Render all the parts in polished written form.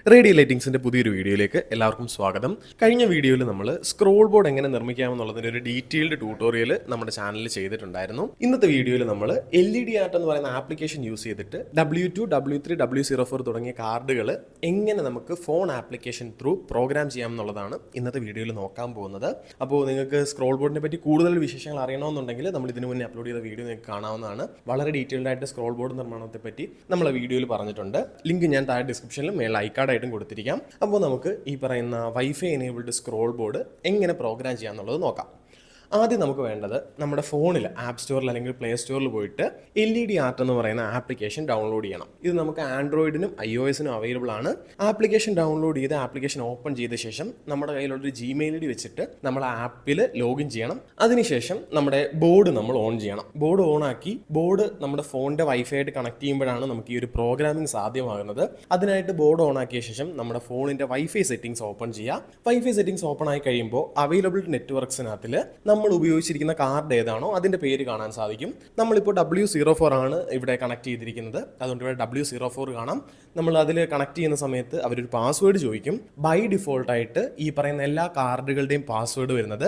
Radio ലൈറ്റിംഗ്സിന്റെ പുതിയൊരു വീഡിയോയിലേക്ക് എല്ലാവർക്കും സ്വാഗതം. കഴിഞ്ഞ വീഡിയോയിൽ നമ്മൾ സ്ക്രോൾ ബോർഡ് എങ്ങനെ നിർമ്മിക്കാമെന്നുള്ളതിന്റെ ഒരു ഡീറ്റെയിൽഡ് ട്യൂട്ടോറിയൽ നമ്മുടെ ചാനലിൽ ചെയ്തിട്ടുണ്ടായിരുന്നു. ഇന്നത്തെ വീഡിയോയിൽ നമ്മൾ LED ആർട്ട് എന്ന് പറയുന്ന ആപ്ലിക്കേഷൻ യൂസ് ചെയ്തിട്ട് W2, W3, W04 തുടങ്ങിയ കാർഡുകൾ എങ്ങനെ നമുക്ക് ഫോൺ ആപ്ലിക്കേഷൻ ത്രൂ പ്രോഗ്രാം ചെയ്യാം എന്നുള്ളതാണ് ഇന്നത്തെ വീഡിയോയിൽ നോക്കാൻ പോകുന്നത്. അപ്പോൾ നിങ്ങൾക്ക് സ്ക്രോൾ ബോർഡിനെ പറ്റി കൂടുതൽ വിശേഷങ്ങൾ അറിയണമെന്നുണ്ടെങ്കിൽ നമ്മൾ ഇതിനു മുന്നേ അപ്ലോഡ് ചെയ്ത വീഡിയോ നിങ്ങൾക്ക് കാണാവുന്നതാണ്. വളരെ ഡീറ്റെയിൽഡ് ആയിട്ട് സ്ക്രോൾ ബോർഡ് നിർമ്മാണത്തെ പറ്റി നമ്മൾ വീഡിയോയിൽ പറഞ്ഞിട്ടുണ്ട്. ലിങ്ക് ഞാൻ താഴെ ഡിസ്ക്രിപ്ഷനിലും മേളിൽ ഐക്കാർഡ് ആയിട്ടും കൊടുത്തിരിക്കാം. അപ്പോൾ നമുക്ക് ഈ പറയുന്ന വൈഫൈ എനേബിൾഡ് സ്ക്രോൾ ബോർഡ് എങ്ങനെ പ്രോഗ്രാം ചെയ്യാമെന്നുള്ളത് നോക്കാം. ആദ്യം നമുക്ക് വേണ്ടത് നമ്മുടെ ഫോണിൽ ആപ്പ് സ്റ്റോറിൽ അല്ലെങ്കിൽ പ്ലേ സ്റ്റോറിൽ പോയിട്ട് LED ആർട്ട് എന്ന് പറയുന്ന ആപ്ലിക്കേഷൻ ഡൗൺലോഡ് ചെയ്യണം. ഇത് നമുക്ക് ആൻഡ്രോയിഡിനും iOS-നും അവൈലബിൾ ആണ്. ആപ്ലിക്കേഷൻ ഡൗൺലോഡ് ചെയ്ത് ആപ്ലിക്കേഷൻ ഓപ്പൺ ചെയ്ത ശേഷം നമ്മുടെ കയ്യിലൊരു Gmail ID വെച്ചിട്ട് നമ്മൾ ആപ്പിൽ ലോഗിൻ ചെയ്യണം. അതിനുശേഷം നമ്മുടെ ബോർഡ് നമ്മൾ ഓൺ ചെയ്യണം. ബോർഡ് ഓൺ ആക്കി ബോർഡ് നമ്മുടെ ഫോണിൻ്റെ വൈഫൈ ആയിട്ട് കണക്ട് ചെയ്യുമ്പോഴാണ് നമുക്ക് ഈ ഒരു പ്രോഗ്രാമിംഗ് സാധ്യമാകുന്നത്. അതിനായിട്ട് ബോർഡ് ഓൺ ആക്കിയ ശേഷം നമ്മുടെ ഫോണിൻ്റെ വൈഫൈ സെറ്റിംഗ്സ് ഓപ്പൺ ചെയ്യുക. വൈഫൈ സെറ്റിംഗ്സ് ഓപ്പൺ ആയി കഴിയുമ്പോൾ അവൈലബിൾ നെറ്റ്വർക്സിനകത്തിൽ നമ്മൾ ഉപയോഗിച്ചിരിക്കുന്ന കാർഡ് ഏതാണോ അതിൻ്റെ പേര് കാണാൻ സാധിക്കും. നമ്മളിപ്പോൾ W04 ആണ് ഇവിടെ കണക്ട് ചെയ്തിരിക്കുന്നത്, അതുകൊണ്ട് ഇവിടെ W04 കാണാം. നമ്മൾ അതിൽ കണക്ട് ചെയ്യുന്ന സമയത്ത് അവരൊരു പാസ്വേഡ് ചോദിക്കും. ബൈ ഡിഫോൾട്ടായിട്ട് ഈ പറയുന്ന എല്ലാ കാർഡുകളുടെയും പാസ്വേഡ് വരുന്നത്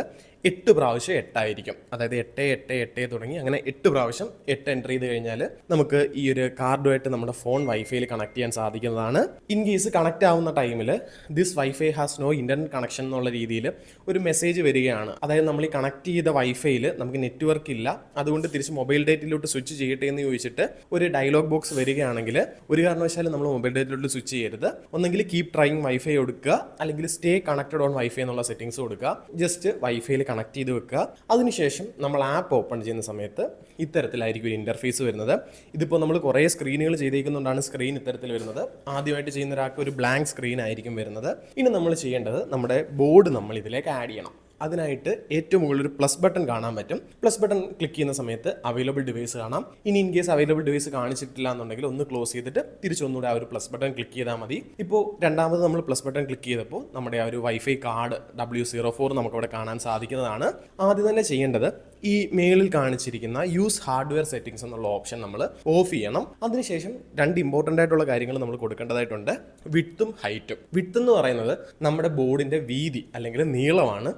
8 പ്രാവശ്യം 8 ആയിരിക്കും. അതായത് 8 തുടങ്ങി അങ്ങനെ 8 പ്രാവശ്യം 8 എൻ്റർ ചെയ്ത് കഴിഞ്ഞാൽ നമുക്ക് ഈ ഒരു കാർഡുമായിട്ട് നമ്മുടെ ഫോൺ വൈഫൈയിൽ കണക്ട് ചെയ്യാൻ സാധിക്കുന്നതാണ്. ഇൻ കേസ് കണക്ട് ആവുന്ന ടൈമിൽ this wifi has no internet connection എന്നുള്ള രീതിയിൽ ഒരു മെസ്സേജ് വരികയാണ്. അതായത് നമ്മൾ ഈ കണക്ട് ചെയ്ത വൈഫൈയിൽ നമുക്ക് നെറ്റ്വർക്ക് ഇല്ല, അതുകൊണ്ട് തിരിച്ച് മൊബൈൽ ഡേറ്റയിലോട്ട് സ്വിച്ച് ചെയ്യട്ടെ എന്ന് ചോദിച്ചിട്ട് ഒരു ഡയലോഗ് ബോക്സ് വരികയാണെങ്കിൽ ഒരു കാരണവശാലും നമ്മൾ മൊബൈൽ ഡേറ്റയിലോട്ട് സ്വിച്ച് ചെയ്യരുത്. ഒന്നെങ്കിൽ കീപ് ട്രൈയിങ് വൈഫൈ കൊടുക്കുക, അല്ലെങ്കിൽ സ്റ്റേ കണക്റ്റഡ് ഓൺ വൈഫൈ എന്നുള്ള സെറ്റിംഗ്സ് കൊടുക്കുക. ജസ്റ്റ് വൈഫൈയിൽ കണക്ട് ചെയ്ത് വെക്കുക. അതിനുശേഷം നമ്മൾ ആപ്പ് ഓപ്പൺ ചെയ്യുന്ന സമയത്ത് ഇത്തരത്തിലായിരിക്കും ഒരു ഇൻ്റർഫേസ് വരുന്നത്. ഇതിപ്പോൾ നമ്മൾ കുറേ സ്ക്രീനുകൾ ചെയ്തേക്കുന്നതുകൊണ്ടാണ് സ്ക്രീൻ ഇത്തരത്തിൽ വരുന്നത്. ആദ്യമായിട്ട് ചെയ്യുന്ന ഒരാൾക്ക് ഒരു ബ്ലാങ്ക് സ്ക്രീൻ ആയിരിക്കും വരുന്നത്. ഇനി നമ്മൾ ചെയ്യേണ്ടത് നമ്മുടെ ബോർഡ് നമ്മൾ ഇതിലേക്ക് ആഡ് ചെയ്യണം. അതിനായിട്ട് ഏറ്റവും മുകളിൽ ഒരു പ്ലസ് ബട്ടൺ കാണാൻ പറ്റും. പ്ലസ് ബട്ടൺ ക്ലിക്ക് ചെയ്യുന്ന സമയത്ത് അവൈലബിൾ ഡിവൈസ് കാണാം. ഇനി ഇൻ കേസ് അവൈലബിൾ ഡിവൈസ് കാണിച്ചിട്ടില്ല എന്നുണ്ടെങ്കിൽ ഒന്ന് ക്ലോസ് ചെയ്തിട്ട് തിരിച്ചൊന്നുകൂടെ ആ ഒരു പ്ലസ് ബട്ടൺ ക്ലിക്ക് ചെയ്താൽ മതി. ഇപ്പോൾ രണ്ടാമത് നമ്മൾ പ്ലസ് ബട്ടൺ ക്ലിക്ക് ചെയ്തപ്പോൾ നമ്മുടെ ആ ഒരു വൈഫൈ കാർഡ് W04 നമുക്കവിടെ കാണാൻ സാധിക്കുന്നതാണ്. ആദ്യം തന്നെ ചെയ്യേണ്ടത് ഈ മേളിൽ കാണിച്ചിരിക്കുന്ന യൂസ് ഹാർഡ്വെയർ സെറ്റിംഗ്സ് എന്നുള്ള ഓപ്ഷൻ നമ്മൾ ഓഫ് ചെയ്യണം. അതിനുശേഷം രണ്ട് ഇമ്പോർട്ടൻ്റ് ആയിട്ടുള്ള കാര്യങ്ങൾ നമ്മൾ കൊടുക്കേണ്ടതായിട്ടുണ്ട്: വിഡ്ത്തും ഹൈറ്റും. വിഡ്ത്ത് എന്ന് പറയുന്നത് നമ്മുടെ ബോർഡിൻ്റെ വീതി അല്ലെങ്കിൽ നീളമാണ്.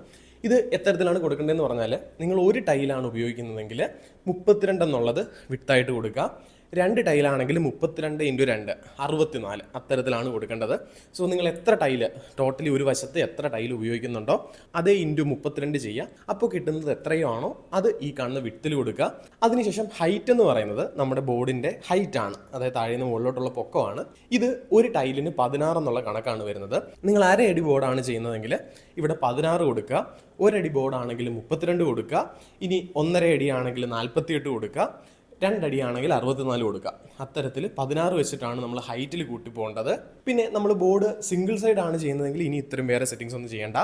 ഇത് എത്തരത്തിലാണ് കൊടുക്കേണ്ടതെന്ന് പറഞ്ഞാൽ, നിങ്ങൾ ഒരു ടൈലാണ് ഉപയോഗിക്കുന്നതെങ്കിൽ 32 എന്നുള്ളത് വിഡ്ത്തായിട്ട് കൊടുക്കുക. 2 ടൈലാണെങ്കിൽ 32x2 64 അത്തരത്തിലാണ് കൊടുക്കേണ്ടത്. സോ നിങ്ങൾ എത്ര ടൈല് ടോട്ടലി ഒരു വശത്ത് എത്ര ടൈൽ ഉപയോഗിക്കുന്നുണ്ടോ അതേ × 32 ചെയ്യുക. അപ്പോൾ കിട്ടുന്നത് എത്രയോ ആണോ അത് ഈ കാണുന്ന വിഡ്ത്തിൽ കൊടുക്കുക. അതിനുശേഷം ഹൈറ്റ് എന്ന് പറയുന്നത് നമ്മുടെ ബോർഡിൻ്റെ ഹൈറ്റ് ആണ്, അതായത് താഴെ നിന്ന് മുകളിലോട്ടുള്ള പൊക്കമാണ്. ഇത് ഒരു ടൈലിന് 16 എന്നുള്ള കണക്കാണ് വരുന്നത്. നിങ്ങൾ അരയടി ബോർഡാണ് ചെയ്യുന്നതെങ്കിൽ ഇവിടെ 16 കൊടുക്കുക. ഒരടി ബോർഡാണെങ്കിൽ 32 കൊടുക്കുക. ഇനി 1.5 അടി ആണെങ്കിൽ 48 കൊടുക്കുക. 2 അടിയാണെങ്കിൽ 64 കൊടുക്കുക. അത്തരത്തിൽ 16 വെച്ചിട്ടാണ് നമ്മൾ ഹൈറ്റിൽ കൂട്ടി പോകേണ്ടത്. പിന്നെ നമ്മൾ ബോർഡ് സിംഗിൾ സൈഡ് ആണ് ചെയ്യുന്നതെങ്കിൽ ഇനി ഇത്രയും വേറെ സെറ്റിംഗ്സ് ഒന്നും ചെയ്യേണ്ട.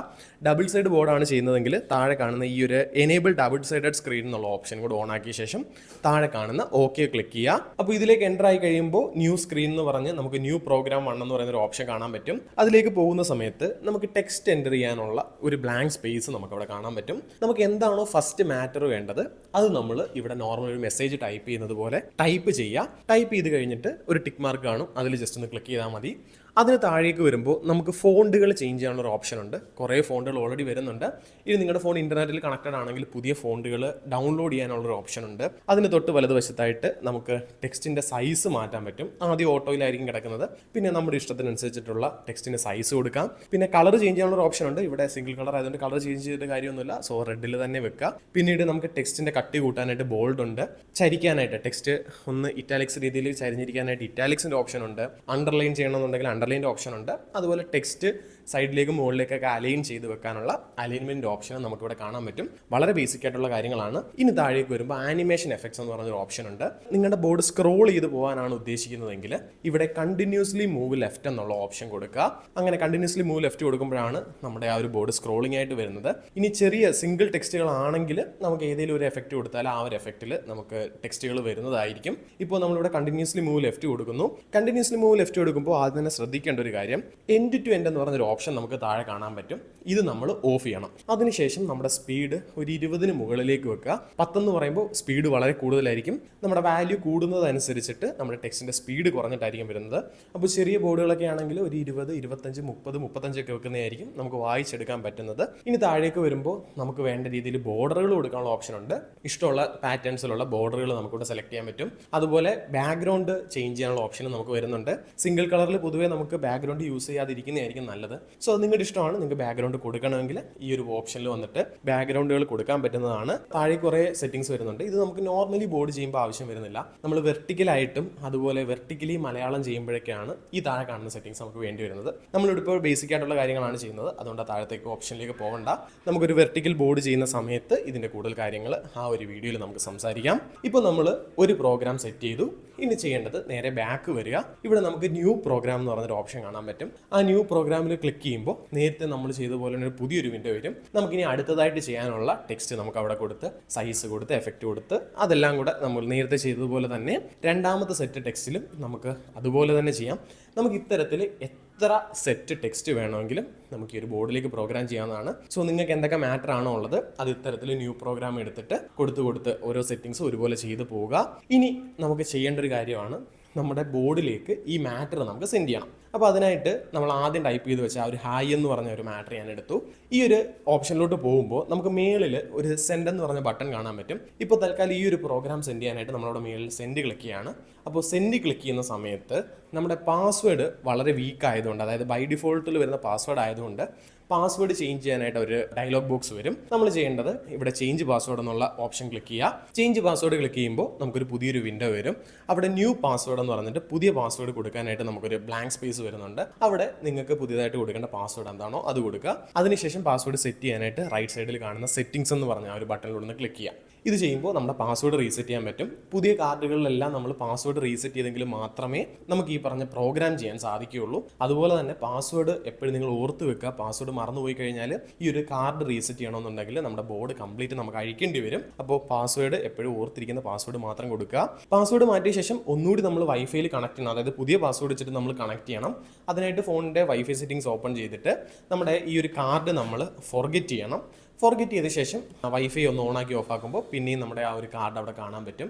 ഡബിൾ സൈഡ് ബോർഡാണ് ചെയ്യുന്നതെങ്കിൽ താഴെ കാണുന്ന ഈ ഒരു എനേബിൾ ഡബിൾ സൈഡഡ് സ്ക്രീൻ എന്നുള്ള ഓപ്ഷൻ കൂടെ ഓൺ ആക്കിയ ശേഷം താഴെ കാണുന്ന ഓക്കെ ക്ലിക്ക് ചെയ്യുക. അപ്പോൾ ഇതിലേക്ക് എൻ്റർ ആയി കഴിയുമ്പോൾ ന്യൂ സ്ക്രീൻ എന്ന് പറഞ്ഞ് നമുക്ക് ന്യൂ പ്രോഗ്രാം 1 എന്ന് പറയുന്ന ഒരു ഓപ്ഷൻ കാണാൻ പറ്റും. അതിലേക്ക് പോകുന്ന സമയത്ത് നമുക്ക് ടെക്സ്റ്റ് എൻ്റർ ചെയ്യാനുള്ള ഒരു ബ്ലാങ്ക് സ്പേസ് നമുക്ക് അവിടെ കാണാൻ പറ്റും. നമുക്ക് എന്താണോ ഫസ്റ്റ് മാറ്റർ വേണ്ടത് അത് നമ്മൾ ഇവിടെ നോർമൽ ഒരു മെസ്സേജ് ടൈപ്പ് ചെയ്യുന്നത് പോലെ ടൈപ്പ് ചെയ്യുക. ടൈപ്പ് ചെയ്ത് കഴിഞ്ഞിട്ട് ഒരു ടിക്ക് മാർക്ക് കാണും, അതിൽ ജസ്റ്റ് ഒന്ന് ക്ലിക്ക് ചെയ്താൽ മതി. അതിന് താഴേക്ക് വരുമ്പോൾ നമുക്ക് ഫോണ്ടുകൾ ചേഞ്ച് ചെയ്യാനുള്ള ഒരു ഓപ്ഷൻ ഉണ്ട്. കുറേ ഫോണ്ടുകൾ ഓൾറെഡി വരുന്നുണ്ട്. ഇനി നിങ്ങളുടെ ഫോൺ ഇൻ്റർനെറ്റിൽ കണക്റ്റഡ് ആണെങ്കിൽ പുതിയ ഫോണ്ടുകൾ ഡൗൺലോഡ് ചെയ്യാനുള്ളൊരു ഓപ്ഷൻ ഉണ്ട്. അതിന് തൊട്ട് വലതുവശത്തായിട്ട് നമുക്ക് ടെക്സ്റ്റിൻ്റെ സൈസ് മാറ്റാൻ പറ്റും. ആദ്യം ഓട്ടോയിലായിരിക്കും കിടക്കുന്നത്, പിന്നെ നമ്മുടെ ഇഷ്ടത്തിനനുസരിച്ചിട്ടുള്ള ടെക്സ്റ്റിൻ്റെ സൈസ് കൊടുക്കാം. പിന്നെ കളർ ചേഞ്ച് ചെയ്യാനുള്ള ഓപ്ഷൻ ഉണ്ട്. ഇവിടെ സിംഗിൾ കളർ ആയതുകൊണ്ട് കളർ ചേഞ്ച് ചെയ്തിട്ട് കാര്യമൊന്നുമില്ല, സോ റെഡിൽ തന്നെ വെക്കുക. പിന്നീട് നമുക്ക് ടെക്സ്റ്റിൻ്റെ കട്ടി കൂട്ടാനായിട്ട് ബോൾഡ് ഉണ്ട്. ചരിക്കാനായിട്ട് ടെക്സ്റ്റ് ഒന്ന് ഇറ്റാലിക്സ് രീതിയിൽ ചരിഞ്ഞിരിക്കാനായിട്ട് ഇറ്റാലിക്സിൻ്റെ ഓപ്ഷൻ ഉണ്ട്. അണ്ടർലൈൻ ചെയ്യണമെന്നുണ്ടെങ്കിൽ അണ്ടർലൈൻ്റെ ഓപ്ഷൻ ഉണ്ട്. അതുപോലെ ടെക്സ്റ്റ് സൈഡിലേക്കും മുകളിലേക്കൊക്കെ അലൈൻ ചെയ്ത് വെക്കാനുള്ള അലൈൻമെൻറ്റ് ഓപ്ഷൻ നമുക്കിവിടെ കാണാൻ പറ്റും. വളരെ ബേസിക് ആയിട്ടുള്ള കാര്യങ്ങളാണ്. ഇനി താഴേക്ക് വരുമ്പോൾ ആനിമേഷൻ എഫക്ട്സ് എന്ന് പറഞ്ഞൊരു ഓപ്ഷൻ ഉണ്ട്. നിങ്ങളുടെ ബോർഡ് സ്ക്രോൾ ചെയ്ത് പോകാനാണ് ഉദ്ദേശിക്കുന്നതെങ്കിൽ ഇവിടെ കണ്ടിന്യൂസ്ലി മൂവ് ലെഫ്റ്റ് എന്നുള്ള ഓപ്ഷൻ കൊടുക്കുക. അങ്ങനെ കണ്ടിന്യൂസ്ലി മൂവ് ലെഫ്റ്റ് കൊടുക്കുമ്പോഴാണ് നമ്മുടെ ആ ഒരു ബോർഡ് സ്ക്രോളിംഗ് ആയിട്ട് വരുന്നത്. ഇനി ചെറിയ സിംഗിൾ ടെക്സ്റ്റുകളാണെങ്കിൽ നമുക്ക് ഏതെങ്കിലും ഒരു എഫക്റ്റ് കൊടുത്താൽ ആ ഒരു എഫക്റ്റിൽ നമുക്ക് ടെക്സ്റ്റുകൾ വരുന്നതായിരിക്കും. ഇപ്പോൾ നമ്മളിവിടെ കണ്ടിന്യൂസ്ലി മൂവ് ലെഫ്റ്റ് കൊടുക്കുന്നു. കണ്ടിന്യൂസ്ലി മൂവ് ലെഫ്റ്റ് കൊടുക്കുമ്പോൾ ആദ്യം തന്നെ ശ്രദ്ധിക്കേണ്ട ഒരു കാര്യം, എൻഡ് ടു എൻഡ് എന്ന് പറഞ്ഞൊരു ഓപ്ഷൻ നമുക്ക് താഴെ കാണാൻ പറ്റും. ഇത് നമ്മൾ ഓഫ് ചെയ്യണം. അതിനുശേഷം നമ്മുടെ സ്പീഡ് ഒരു 20 മുകളിലേക്ക് വെക്കുക. 10 എന്ന് പറയുമ്പോൾ സ്പീഡ് വളരെ കൂടുതലായിരിക്കും. നമ്മുടെ വാല്യൂ കൂടുന്നതനുസരിച്ചിട്ട് നമ്മുടെ ടെക്സ്റ്റിന്റെ സ്പീഡ് കുറഞ്ഞിട്ടായിരിക്കും വരുന്നത്. അപ്പോൾ ചെറിയ ബോർഡുകളൊക്കെ ആണെങ്കിൽ ഒരു 20, 25, 30, 35 ഒക്കെ വെക്കുന്നതായിരിക്കും നമുക്ക് വായിച്ചെടുക്കാൻ പറ്റുന്നത്. ഇനി താഴേക്ക് വരുമ്പോൾ നമുക്ക് വേണ്ട രീതിയിൽ ബോർഡറുകൾ കൊടുക്കാനുള്ള ഓപ്ഷൻ ഉണ്ട്. ഇഷ്ടമുള്ള പാറ്റേൺസിലുള്ള ബോർഡറുകൾ നമുക്കിവിടെ സെലക്ട് ചെയ്യാൻ പറ്റും. അതുപോലെ ബാക്ക്ഗ്രൗണ്ട് ചേഞ്ച് ചെയ്യാനുള്ള ഓപ്ഷനും നമുക്ക് വരുന്നുണ്ട്. സിംഗിൾ കളറിൽ പൊതുവേ നമുക്ക് ബാക്ക്ഗ്രൗണ്ട് യൂസ് ചെയ്യാതിരിക്കുന്നതായിരിക്കും നല്ലത്. സോ അത് നിങ്ങളുടെ ഇഷ്ടമാണ്. നിങ്ങൾക്ക് ബാക്ക്ഗ്രൗണ്ട് കൊടുക്കണമെങ്കിൽ ഈ ഒരു ഓപ്ഷനിൽ വന്നിട്ട് ബാക്ക്ഗ്രൗണ്ടുകൾ കൊടുക്കാൻ പറ്റുന്നതാണ്. താഴെ കുറേ സെറ്റിംഗ്സ് വരുന്നുണ്ട്. ഇത് നമുക്ക് നോർമലി ബോർഡ് ചെയ്യുമ്പോൾ ആവശ്യം വരുന്നില്ല. നമ്മൾ വെർട്ടിക്കലായിട്ടും അതുപോലെ വെർട്ടിക്കലി മലയാളം ചെയ്യുമ്പോഴൊക്കെയാണ് ഈ താഴെ കാണുന്ന സെറ്റിംഗ്സ് നമുക്ക് വേണ്ടി വരുന്നത്. നമ്മളിവിടെ ഇപ്പോൾ ബേസിക് ആയിട്ടുള്ള കാര്യങ്ങളാണ് ചെയ്യുന്നത്. അതുകൊണ്ട് താഴത്തേക്ക് ഓപ്ഷനിലേക്ക് പോകണ്ട. നമുക്കൊരു വെർട്ടിക്കൽ ബോർഡ് ചെയ്യുന്ന സമയത്ത് ഇതിൻ്റെ കൂടുതൽ കാര്യങ്ങൾ ആ ഒരു വീഡിയോയിൽ നമുക്ക് സംസാരിക്കാം. ഇപ്പോൾ നമ്മൾ ഒരു പ്രോഗ്രാം സെറ്റ് ചെയ്തു. ഇനി ചെയ്യേണ്ടത് നേരെ ബാക്ക് വരിക. ഇവിടെ നമുക്ക് ന്യൂ പ്രോഗ്രാം എന്ന് പറഞ്ഞൊരു ഓപ്ഷൻ കാണാൻ പറ്റും. ആ ന്യൂ പ്രോഗ്രാമിൽ ക്ലിക്ക് ചെയ്യുമ്പോൾ നേരത്തെ നമ്മൾ ചെയ്ത പോലെ ഒരു പുതിയൊരു വിൻഡോ വരും. നമുക്കിനി അടുത്തതായിട്ട് ചെയ്യാനുള്ള ടെക്സ്റ്റ് നമുക്ക് അവിടെ കൊടുത്ത് സൈസ് കൊടുത്ത് എഫക്റ്റ് കൊടുത്ത് അതെല്ലാം കൂടെ നമ്മൾ നേരത്തെ ചെയ്തതുപോലെ തന്നെ രണ്ടാമത്തെ സെറ്റ് ടെക്സ്റ്റിലും നമുക്ക് അതുപോലെ തന്നെ ചെയ്യാം. നമുക്ക് ഇത്തരത്തിൽ എത്ര സെറ്റ് ടെക്സ്റ്റ് വേണമെങ്കിലും നമുക്ക് ഈ ഒരു ബോർഡിലേക്ക് പ്രോഗ്രാം ചെയ്യാവുന്നതാണ്. സോ നിങ്ങൾക്ക് എന്തൊക്കെ മാറ്റർ ആണോ ഉള്ളത് അത് ഇത്തരത്തിൽ ന്യൂ പ്രോഗ്രാം എടുത്തിട്ട് കൊടുത്ത് ഓരോ സെറ്റിങ്സും ഒരുപോലെ ചെയ്ത് പോവുക. ഇനി നമുക്ക് ചെയ്യേണ്ട ഒരു കാര്യമാണ് നമ്മുടെ ബോർഡിലേക്ക് ഈ മാറ്റർ നമുക്ക് സെൻഡ് ചെയ്യണം. അപ്പോൾ അതിനായിട്ട് നമ്മൾ ആദ്യം ടൈപ്പ് ചെയ്ത് വെച്ച ആ ഒരു ഹായ് എന്ന് പറഞ്ഞ ഒരു മാറ്റർ ഞാൻ എടുത്തു. ഈ ഒരു ഓപ്ഷനിലോട്ട് പോകുമ്പോൾ നമുക്ക് മേളിൽ ഒരു സെൻഡ് എന്ന് പറഞ്ഞ ബട്ടൺ കാണാൻ പറ്റും. ഇപ്പോൾ തൽക്കാലം ഈ ഒരു പ്രോഗ്രാം സെൻഡ് ചെയ്യാനായിട്ട് നമ്മളവിടെ മേളിൽ സെൻഡ് ക്ലിക്ക് ചെയ്യാണ്. അപ്പോൾ സെൻഡ് ക്ലിക്ക് ചെയ്യുന്ന സമയത്ത് നമ്മുടെ പാസ്വേഡ് വളരെ വീക്ക് ആയതുകൊണ്ട്, അതായത് ബൈ ഡിഫോൾട്ടിൽ വരുന്ന പാസ്വേഡ് ആയതുകൊണ്ട് പാസ്വേഡ് ചേഞ്ച് ചെയ്യാനായിട്ട് ഒരു ഡയലോഗ് ബോക്സ് വരും. നമ്മൾ ചെയ്യേണ്ടത് ഇവിടെ ചേഞ്ച് പാസ്വേഡ് എന്നുള്ള ഓപ്ഷൻ ക്ലിക്ക് ചെയ്യുക. ചേഞ്ച് പാസ്വേഡ് ക്ലിക്ക് ചെയ്യുമ്പോൾ നമുക്കൊരു പുതിയൊരു വിൻഡോ വരും. അവിടെ ന്യൂ പാസ്വേഡ് എന്ന് പറഞ്ഞിട്ട് പുതിയ പാസ്വേഡ് കൊടുക്കാനായിട്ട് നമുക്കൊരു ബ്ലാങ്ക് സ്പേസ് വരുന്നുണ്ട്. അവിടെ നിങ്ങൾക്ക് പുതിയതായിട്ട് കൊടുക്കേണ്ട പാസ്വേഡ് എന്താണോ അത് കൊടുക്കുക. അതിനുശേഷം പാസ്വേഡ് സെറ്റ് ചെയ്യാനായിട്ട് റൈറ്റ് സൈഡിൽ കാണുന്ന സെറ്റിംഗ്സ് എന്ന് പറഞ്ഞ ആ ഒരു ബട്ടണിലൂടെ ക്ലിക്ക് ചെയ്യാം. ഇത് ചെയ്യുമ്പോൾ നമ്മുടെ പാസ്വേഡ് റീസെറ്റ് ചെയ്യാൻ പറ്റും. പുതിയ കാർഡുകളിലെല്ലാം നമ്മൾ പാസ്വേഡ് റീസെറ്റ് ചെയ്തെങ്കിൽ മാത്രമേ നമുക്ക് ഈ പറഞ്ഞ പ്രോഗ്രാം ചെയ്യാൻ സാധിക്കുകയുള്ളൂ. അതുപോലെ തന്നെ പാസ്വേഡ് എപ്പോഴും നിങ്ങൾ ഓർത്ത് വെക്കുക. പാസ്വേഡ് മറന്നുപോയി കഴിഞ്ഞാൽ ഈ ഒരു കാർഡ് റീസെറ്റ് ചെയ്യണമെന്നുണ്ടെങ്കിൽ നമ്മുടെ ബോർഡ് കംപ്ലീറ്റ് നമുക്ക് അഴിക്കേണ്ടി വരും. അപ്പോൾ പാസ്വേഡ് എപ്പോഴും ഓർത്തിരിക്കുന്ന പാസ്വേഡ് മാത്രം കൊടുക്കുക. പാസ്വേഡ് മാറ്റിയ ശേഷം ഒന്നുകൂടി നമ്മൾ വൈഫൈയിൽ കണക്ട് ചെയ്യണം. അതായത് പുതിയ പാസ്വേഡ് വെച്ചിട്ട് നമ്മൾ കണക്ട് ചെയ്യണം. അതിനായിട്ട് ഫോണിൻ്റെ വൈഫൈ സെറ്റിംഗ്സ് ഓപ്പൺ ചെയ്തിട്ട് നമ്മുടെ ഈ ഒരു കാർഡ് നമ്മൾ ഫോർഗെറ്റ് ചെയ്യണം. ഫോർഗെറ്റ് ചെയ്ത ശേഷം വൈഫൈ ഒന്ന് ഓണാക്കി ഓഫാക്കുമ്പോൾ പിന്നെയും നമ്മുടെ ആ ഒരു കാർഡ് അവിടെ കാണാൻ പറ്റും.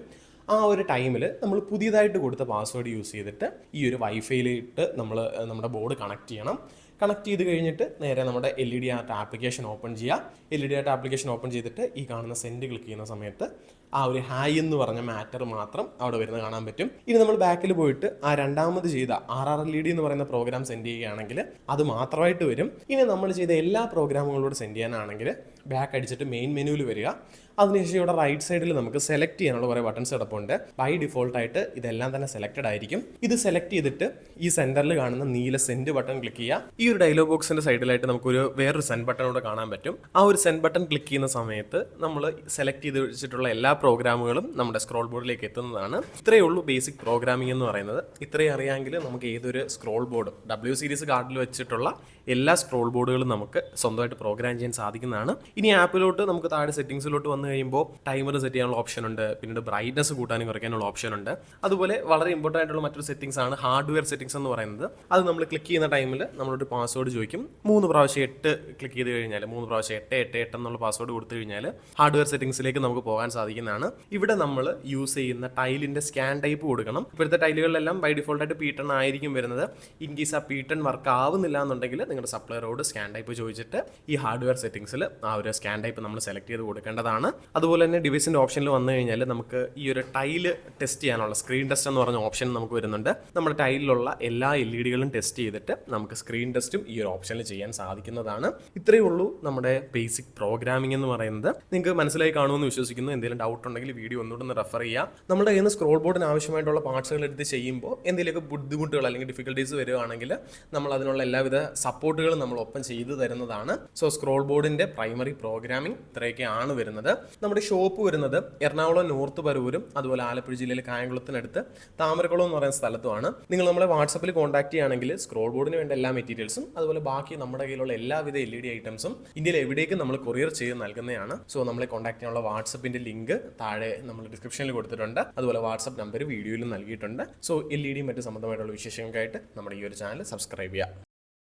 ആ ഒരു ടൈമിൽ നമ്മൾ പുതിയതായിട്ട് കൊടുത്ത പാസ്വേഡ് യൂസ് ചെയ്തിട്ട് ഈ ഒരു വൈഫൈയിലിട്ട് നമ്മൾ നമ്മുടെ ബോർഡ് കണക്ട് ചെയ്യണം. കണക്ട് ചെയ്ത് കഴിഞ്ഞിട്ട് നേരെ നമ്മുടെ LED ആർട്ട് ആപ്ലിക്കേഷൻ ഓപ്പൺ ചെയ്യുക. LED ആർട്ട് ആപ്ലിക്കേഷൻ ഓപ്പൺ ചെയ്തിട്ട് ഈ കാണുന്ന സെൻഡ് ക്ലിക്ക് ചെയ്യുന്ന സമയത്ത് ആ ഒരു ഹായ് എന്ന് പറഞ്ഞ മാറ്റർ മാത്രം അവിടെ വരുന്നത് കാണാൻ പറ്റും. ഇനി നമ്മൾ ബാക്കിൽ പോയിട്ട് ആ രണ്ടാമത് ചെയ്ത RRLED എന്ന് പറയുന്ന പ്രോഗ്രാം സെൻഡ് ചെയ്യുകയാണെങ്കിൽ അത് മാത്രമായിട്ട് വരും. ഇനി നമ്മൾ ചെയ്ത എല്ലാ പ്രോഗ്രാമുകളോട് സെൻഡ് ചെയ്യാനാണെങ്കിൽ ബാക്ക് അടിച്ചിട്ട് മെയിൻ മെനുവിൽ വരിക. അതിനുശേഷം ഇവിടെ റൈറ്റ് സൈഡിൽ നമുക്ക് സെലക്ട് ചെയ്യാനുള്ള കുറേ ബട്ടൺസ് കിടപ്പുണ്ട്. ബൈ ഡിഫോൾട്ടായിട്ട് ഇതെല്ലാം തന്നെ സെലക്റ്റഡ് ആയിരിക്കും. ഇത് സെലക്ട് ചെയ്തിട്ട് ഈ സെൻറ്ററിൽ കാണുന്ന നീല സെൻഡ് ബട്ടൺ ക്ലിക്ക് ചെയ്യുക. ഈ ഒരു ഡയലോഗ് ബോക്സിന്റെ സൈഡിലായിട്ട് നമുക്കൊരു വേറൊരു സെൻഡ് ബട്ടൺ കൂടെ കാണാൻ പറ്റും. ആ ഒരു സെൻഡ് ബട്ടൺ ക്ലിക്ക് ചെയ്യുന്ന സമയത്ത് നമ്മൾ സെലക്ട് ചെയ്ത് വെച്ചിട്ടുള്ള എല്ലാ പ്രോഗ്രാമുകളും നമ്മുടെ സ്ക്രോൾ ബോർഡിലേക്ക് എത്തുന്നതാണ്. ഇത്രയേ ഉള്ളൂ ബേസിക് പ്രോഗ്രാമിംഗ് എന്ന് പറയുന്നത്. ഇത്രയും അറിയാമെങ്കിൽ നമുക്ക് ഏതൊരു സ്ക്രോൾ ബോർഡും W സീരീസ് കാർഡിൽ വെച്ചിട്ടുള്ള എല്ലാ സ്ക്രോൾ ബോർഡുകളും നമുക്ക് സ്വന്തമായിട്ട് പ്രോഗ്രാം ചെയ്യാൻ സാധിക്കുന്നതാണ്. ഇനി ആപ്പിലോട്ട് നമുക്ക് താഴെ സെറ്റിംഗ്സിലോട്ട് വന്നു കഴിയുമ്പോൾ ടൈമർ സെറ്റ് ചെയ്യാനുള്ള ഓപ്ഷൻ ഉണ്ട്. പിന്നീട് ബ്രൈറ്റ്നസ് കൂട്ടാനും കുറയ്ക്കാനുള്ള ഓപ്ഷൻ ഉണ്ട്. അതുപോലെ വളരെ ഇമ്പോർട്ടൻ്റ് ആയിട്ടുള്ള മറ്റൊരു സെറ്റിംഗ്സ് ആണ് ഹാർഡ്വെയർ സെറ്റിംഗ്സ് എന്ന് പറയുന്നത്. അത് നമ്മൾ ക്ലിക്ക് ചെയ്യുന്ന ടൈമിൽ നമ്മളൊരു പാസ്വേഡ് ചോദിക്കും. 3 പ്രാവശ്യം 8 ക്ലിക്ക് ചെയ്ത് കഴിഞ്ഞാൽ 3 പ്രാവശ്യം 8 എന്നുള്ള പാസ്വേഡ് കൊടുത്തു കഴിഞ്ഞാൽ ഹാർഡ്വെയർ സെറ്റിംഗ്സിലേക്ക് നമുക്ക് പോകാൻ സാധിക്കുന്നതാണ്. ഇവിടെ നമ്മൾ യൂസ് ചെയ്യുന്ന ടൈലിന്റെ സ്കാൻ ടൈപ്പ് കൊടുക്കണം. ഇപ്പോഴത്തെ ടൈലുകളിലെല്ലാം ബൈ ഡിഫോൾട്ടായിട്ട് പീട്ടൺ ആയിരിക്കും വരുന്നത്. ഇൻ കേസ് ആ പീട്ടൺ വർക്ക് ആവുന്നില്ല എന്നുണ്ടെങ്കിൽ നിങ്ങളുടെ സപ്ലയറോട് സ്കാൻ ടൈപ്പ് ചോദിച്ചിട്ട് ഈ ഹാർഡ്വെയർ സെറ്റിംഗ്സിൽ ആ ഒരു സ്കാൻ ടൈപ്പ് നമ്മൾ സെലക്ട് ചെയ്ത് കൊടുക്കേണ്ടതാണ്. അതുപോലെ തന്നെ ഡിവൈസിന്റെ ഓപ്ഷനിൽ വന്നു കഴിഞ്ഞാൽ നമുക്ക് ഈ ഒരു ടൈല് ടെസ്റ്റ് ചെയ്യാനുള്ള സ്ക്രീൻ ടെസ്റ്റ് എന്ന് പറഞ്ഞ ഓപ്ഷൻ നമുക്ക് വരുന്നുണ്ട്. നമ്മുടെ ടൈലിലുള്ള എല്ലാ LED-കളും ടെസ്റ്റ് ചെയ്തിട്ട് നമുക്ക് സ്ക്രീൻ ടെസ്റ്റും ഈ ഒരു ഓപ്ഷനിൽ ചെയ്യാൻ സാധിക്കുന്നതാണ്. ഇത്രയേ ഉള്ളൂ നമ്മുടെ ബേസിക് പ്രോഗ്രാമിംഗ് എന്ന് പറയുന്നത്. നിങ്ങൾക്ക് മനസ്സിലായി കാണുമെന്ന് വിശ്വസിക്കുന്നു. എന്തെങ്കിലും ഡൗട്ട് ഉണ്ടെങ്കിൽ വീഡിയോ ഒന്നുകൂടെ റെഫർ ചെയ്യുക. നമ്മുടെ കയ്യിൽ നിന്ന് സ്ക്രോൾ ബോർഡിന് ആവശ്യമായിട്ടുള്ള പാർട്സുകൾ എടുത്ത് ചെയ്യുമ്പോൾ എന്തെങ്കിലുമൊക്കെ ബുദ്ധിമുട്ടുകൾ അല്ലെങ്കിൽ ഡിഫിക്കൽട്ടീസ് വരികയാണെങ്കിൽ നമ്മൾ അതിനുള്ള എല്ലാവിധ സപ്പോർട്ടുകളും നമ്മൾ ഒപ്പം ചെയ്തു തരുന്നതാണ്. സോ സ്ക്രോൾ ബോർഡിന്റെ പ്രൈമറി പ്രോഗ്രാമിംഗ് ഇത്രയൊക്കെയാണ് വരുന്നത്. നമ്മുടെ ഷോപ്പ് വരുന്നത് എറണാകുളം നോർത്ത് പരൂരും അതുപോലെ ആലപ്പുഴ ജില്ലയിലെ കായംകുളത്തിനടുത്ത് താമരക്കുളം എന്ന് പറയുന്ന സ്ഥലത്തുമാണ്. നിങ്ങൾ നമ്മളെ വാട്സപ്പിൽ കോൺടാക്ട് ചെയ്യുകയാണെങ്കിൽ സ്ക്രോൾ ബോർഡിന് വേണ്ട എല്ലാ മെറ്റീരിയൽസും അതുപോലെ ബാക്കി നമ്മുടെ കയ്യിലുള്ള എല്ലാവിധ LED ഐറ്റംസും ഇന്ത്യയിൽ എവിടേക്കും നമ്മൾ കൊറിയർ ചെയ്ത് നൽകുന്നതാണ്. സോ നമ്മളെ കോൺടാക്ട് ചെയ്യാനുള്ള വാട്സപ്പിന്റെ ലിങ്ക് താഴെ നമ്മൾ ഡിസ്ക്രിപ്ഷനിൽ കൊടുത്തിട്ടുണ്ട്. അതുപോലെ വാട്സപ്പ് നമ്പർ വീഡിയോയിലും നൽകിയിട്ടുണ്ട്. സോ LED മറ്റ് സംബന്ധമായിട്ടുള്ള വിശേഷങ്ങൾക്കായിട്ട് നമ്മുടെ ഈ ഒരു ചാനൽ സബ്സ്ക്രൈബ് ചെയ്യുക.